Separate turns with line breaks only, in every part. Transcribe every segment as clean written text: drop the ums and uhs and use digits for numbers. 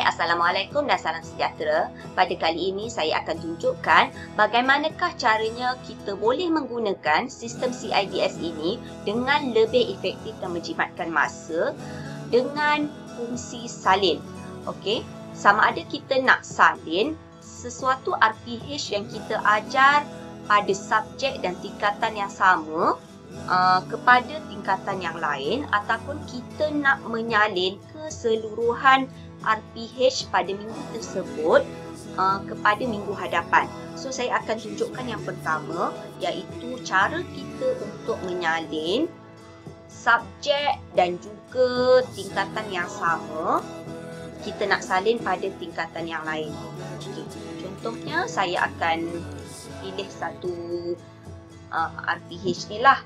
Assalamualaikum dan salam sejahtera. Pada kali ini saya akan tunjukkan bagaimanakah caranya kita boleh menggunakan sistem CIDS ini dengan lebih efektif dan menjimatkan masa dengan fungsi salin. Okey, sama ada kita nak salin sesuatu RPH yang kita ajar pada subjek dan tingkatan yang sama kepada tingkatan yang lain, ataupun kita nak menyalin keseluruhan RPH pada minggu tersebut kepada minggu hadapan. So saya akan tunjukkan yang pertama, iaitu cara kita untuk menyalin subjek dan juga tingkatan yang sama kita nak salin pada tingkatan yang lain. Okay. Contohnya saya akan pilih satu RPH ni lah.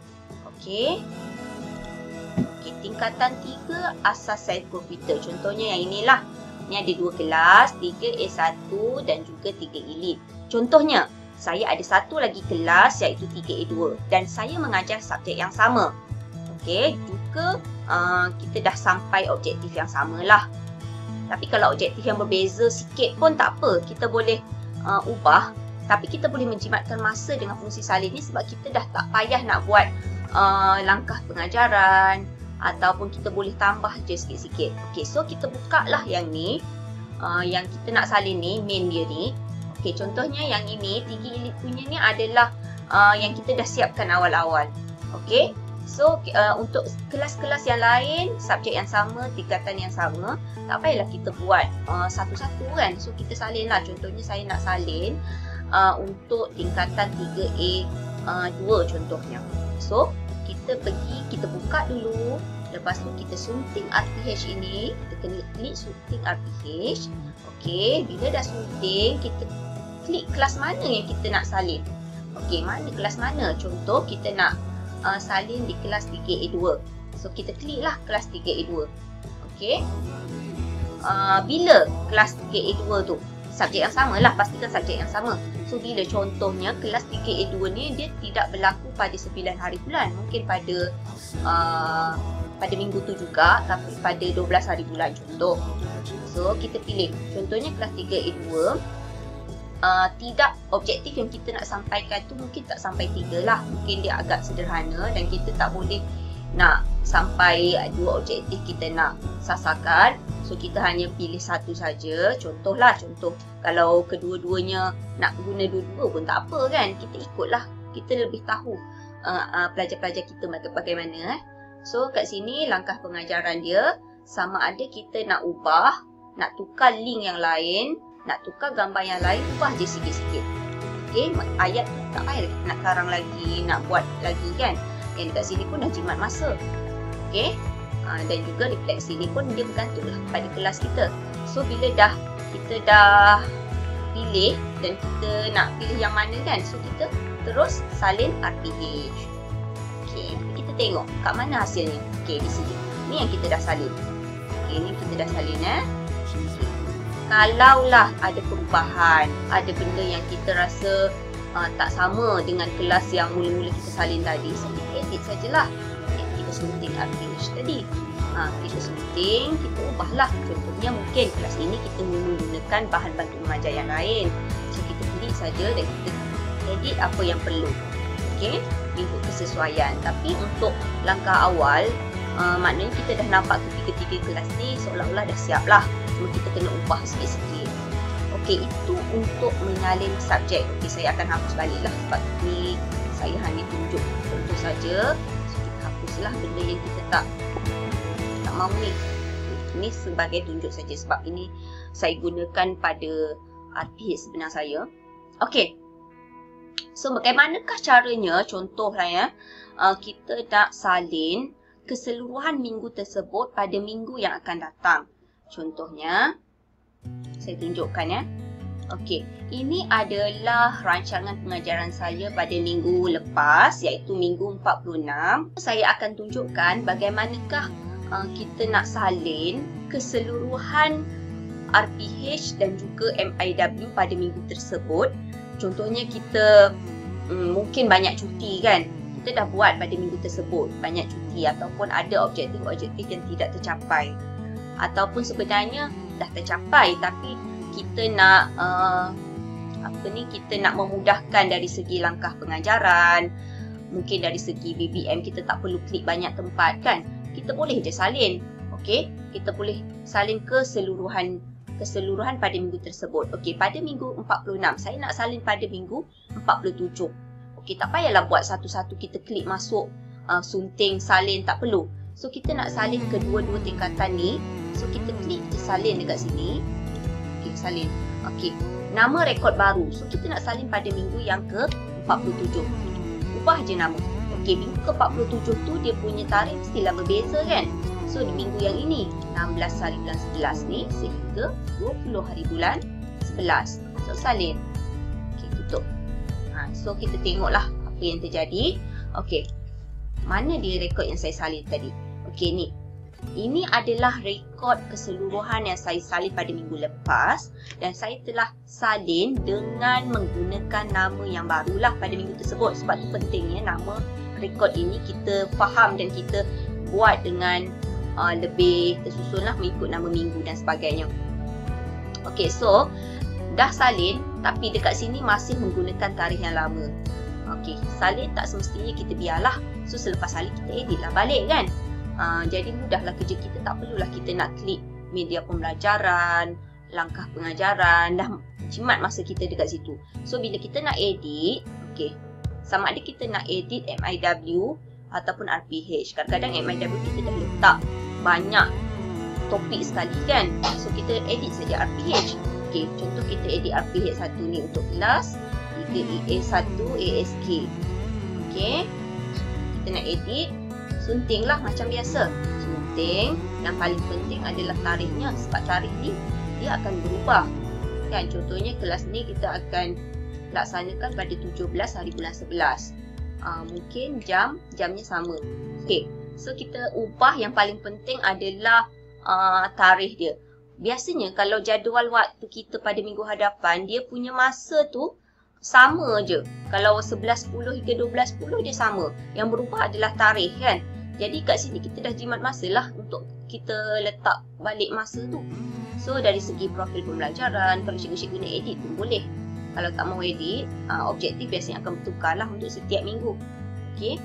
Okey. Okey, tingkatan 3 asas sains komputer. Contohnya yang inilah. Ni ada 2 kelas, 3A1 dan juga 3 Elite. Contohnya, saya ada satu lagi kelas iaitu 3A2 dan saya mengajar subjek yang sama. Okey, juga kita dah sampai objektif yang samalah. Tapi kalau objektif yang berbeza sikit pun tak apa, kita boleh ubah. Tapi kita boleh menjimatkan masa dengan fungsi salin ni sebab kita dah tak payah nak buat langkah pengajaran ataupun kita boleh tambah je sikit-sikit. Okey, so kita buka lah yang ni, yang kita nak salin ni, main dia ni. Okey, contohnya yang ini, 3 Elite punya ni adalah yang kita dah siapkan awal-awal. Okey, so untuk kelas-kelas yang lain, subjek yang sama, tingkatan yang sama, tak payahlah kita buat satu-satu kan. So kita salin lah, contohnya saya nak salin untuk tingkatan 3A2 contohnya. So, kita pergi, kita buka dulu. Lepas tu kita sunting RPH ini. Kita kena klik sunting RPH. Okey, bila dah sunting, kita klik kelas mana yang kita nak salin. Okey, mana kelas mana? Contoh, kita nak salin di kelas 3A2. So, kita klik lah kelas 3A2. Okey. Bila kelas 3A2 tu? Subjek yang sama lah, pastikan subjek yang sama. So, bila contohnya kelas 3A2 ni dia tidak berlaku pada 9 hari bulan. Mungkin pada minggu tu juga, tapi pada 12 hari bulan contoh. So, kita pilih. Contohnya kelas 3A2, tidak objektif yang kita nak sampaikan tu mungkin tak sampai 3 lah. Mungkin dia agak sederhana dan kita tak boleh nak sampai 2 objektif kita nak sasarkan. So, kita hanya pilih satu saja. Contohlah, contoh. Kalau kedua-duanya nak guna dua-dua pun tak apa kan. Kita ikutlah. Kita lebih tahu pelajar-pelajar kita bagaimana. So, kat sini langkah pengajaran dia. Sama ada kita nak ubah, nak tukar link yang lain, nak tukar gambar yang lain, ubah je sikit-sikit. Okay, ayat tu tak payah kita nak karang lagi, nak buat lagi kan. Yang dekat sini pun dah jimat masa. Okay. Dan juga refleksi ni pun dia bergantunglah pada kelas kita. So, bila kita dah pilih dan kita nak pilih yang mana kan, so kita terus salin RPH. Okey, kita tengok kat mana hasilnya. Okey, di sini. Ni yang kita dah salin. Okey, ni kita dah salin Okay. Kalaulah ada perubahan, ada benda yang kita rasa tak sama dengan kelas yang mula-mula kita salin tadi, so kita edit sajalah. Kita sunting RPH tadi. Kita sunting, kita ubahlah. Contohnya mungkin kelas ini kita menggunakan bahan bantu mengajar yang lain. So kita klik saja dan kita edit apa yang perlu. Okey, ikut kesesuaian. Tapi untuk langkah awal, maknanya kita dah nampak ketiga-tiga kelas ni seolah-olah dah siap lah. Cuma kita kena ubah sikit-sikit. Okey, itu untuk menyalin subjek. Okey, saya akan hapus balik lah sebab ni saya hanya tunjuk contoh saja. So kita hapuslah benda yang kita tak mahu ni. Ini sebagai tunjuk saja sebab ini saya gunakan pada RPH sebenar saya. Okey. So, bagaimanakah caranya? Contohlah ya. Kita nak salin keseluruhan minggu tersebut pada minggu yang akan datang. Contohnya, saya tunjukkan ya. Okey, ini adalah rancangan pengajaran saya pada minggu lepas, iaitu minggu 46. Saya akan tunjukkan bagaimanakah kita nak salin keseluruhan RPH dan juga MIW pada minggu tersebut. Contohnya kita mungkin banyak cuti kan. Kita dah buat pada minggu tersebut banyak cuti ataupun ada objektif-objektif yang tidak tercapai. Ataupun sebenarnya dah tercapai, tapi kita nak kita nak memudahkan dari segi langkah pengajaran, mungkin dari segi BBM kita tak perlu klik banyak tempat kan, kita boleh je salin. Okey, kita boleh salin keseluruhan pada minggu tersebut. Okey, pada minggu 46 saya nak salin pada minggu 47. Okey, tak payahlah buat satu-satu kita klik masuk, sunting, salin, tak perlu. So kita nak salin kedua-dua tingkatan ni, so kita klik je salin dekat sini. Okey, salin. Okey, nama rekod baru. So kita nak salin pada minggu yang ke-47. Ubah je nama. Okey, minggu ke-47 tu dia punya tarikh mestilah berbeza kan. So di minggu yang ini 16 hari bulan 11 ni sehingga 20 hari bulan 11. So salin. Okey, tutup. So kita tengoklah apa yang terjadi. Okey, mana dia rekod yang saya salin tadi? Okey, ni. Ini adalah rekod keseluruhan yang saya salin pada minggu lepas dan saya telah salin dengan menggunakan nama yang barulah pada minggu tersebut. Sebab tu pentingnya nama rekod ini kita faham dan kita buat dengan lebih tersusunlah mengikut nama minggu dan sebagainya. Okey, so dah salin tapi dekat sini masih menggunakan tarikh yang lama. Okey, salin tak semestinya kita biarlah. So selepas salin kita edit lah balik kan. Jadi mudahlah kerja kita, tak perlulah kita nak klik media pembelajaran, langkah pengajaran, dah jimat masa kita dekat situ. So bila kita nak edit, okey, sama ada kita nak edit MIW ataupun RPH. Kadang-kadang MIW kita dah letak banyak topik sekali kan. So kita edit saja RPH. Okey, contoh kita edit RPH 1 ni untuk kelas 3EA1 ASK. Okey, kita nak edit, sunting lah macam biasa. Sunting, yang paling penting adalah tarikhnya sebab tarikh ni dia akan berubah kan. Contohnya kelas ni kita akan laksanakan pada 17 hari bulan 11. Mungkin jamnya sama. Okey, so kita ubah, yang paling penting adalah tarikh dia. Biasanya kalau jadual waktu kita pada minggu hadapan, dia punya masa tu sama je. Kalau 11.10 hingga 12.10 dia sama. Yang berubah adalah tarikh kan. Jadi kat sini kita dah jimat masa lah untuk kita letak balik masa tu. So dari segi profil pembelajaran, kalau cikgu-cikgu nak edit pun boleh. Kalau tak mau edit, objektif biasanya akan bertukar lah untuk setiap minggu. Okey,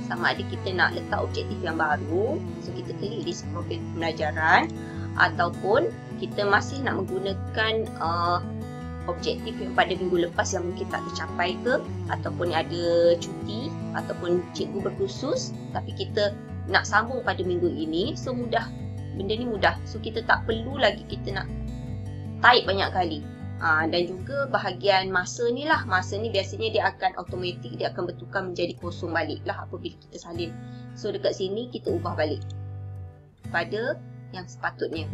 sama ada kita nak letak objektif yang baru, so kita klik list profil pembelajaran, ataupun kita masih nak menggunakan objektif yang pada minggu lepas yang mungkin tak tercapai ke, ataupun ada cuti, ataupun cikgu berkhusus tapi kita nak sambung pada minggu ini. So mudah, benda ni mudah. So kita tak perlu lagi kita nak type banyak kali. Dan juga bahagian masa ni lah, masa ni biasanya dia akan automatik, dia akan bertukar menjadi kosong balik lah apabila kita salin. So dekat sini kita ubah balik pada yang sepatutnya.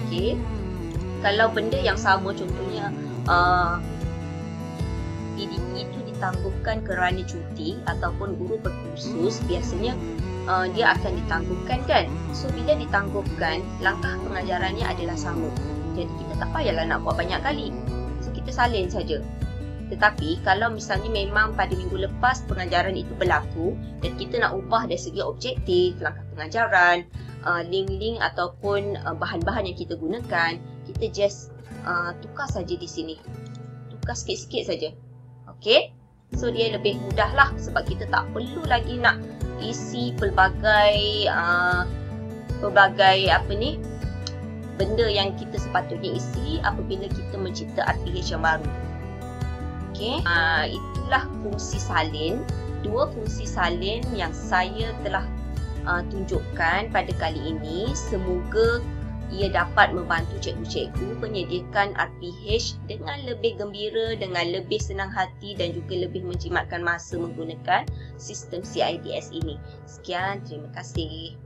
Okey, kalau benda yang sama, contohnya itu ditangguhkan kerana cuti ataupun guru berkhusus, biasanya dia akan ditangguhkan kan. So bila ditangguhkan, langkah pengajarannya adalah sama. Jadi kita tak payahlah nak buat banyak kali. So kita salin saja. Tetapi kalau misalnya memang pada minggu lepas pengajaran itu berlaku dan kita nak ubah dari segi objektif, langkah pengajaran, link-link ataupun bahan-bahan yang kita gunakan, kita just tukar saja di sini. Tukar sikit-sikit saja. Okey? So dia lebih mudah lah sebab kita tak perlu lagi nak isi pelbagai benda yang kita sepatutnya isi apabila kita mencipta RPH yang baru. Okey, itulah fungsi salin. Dua fungsi salin yang saya telah tunjukkan pada kali ini. Semoga ia dapat membantu cikgu-cikgu menyediakan RPH dengan lebih gembira, dengan lebih senang hati dan juga lebih menjimatkan masa menggunakan sistem CIDS ini. Sekian, terima kasih.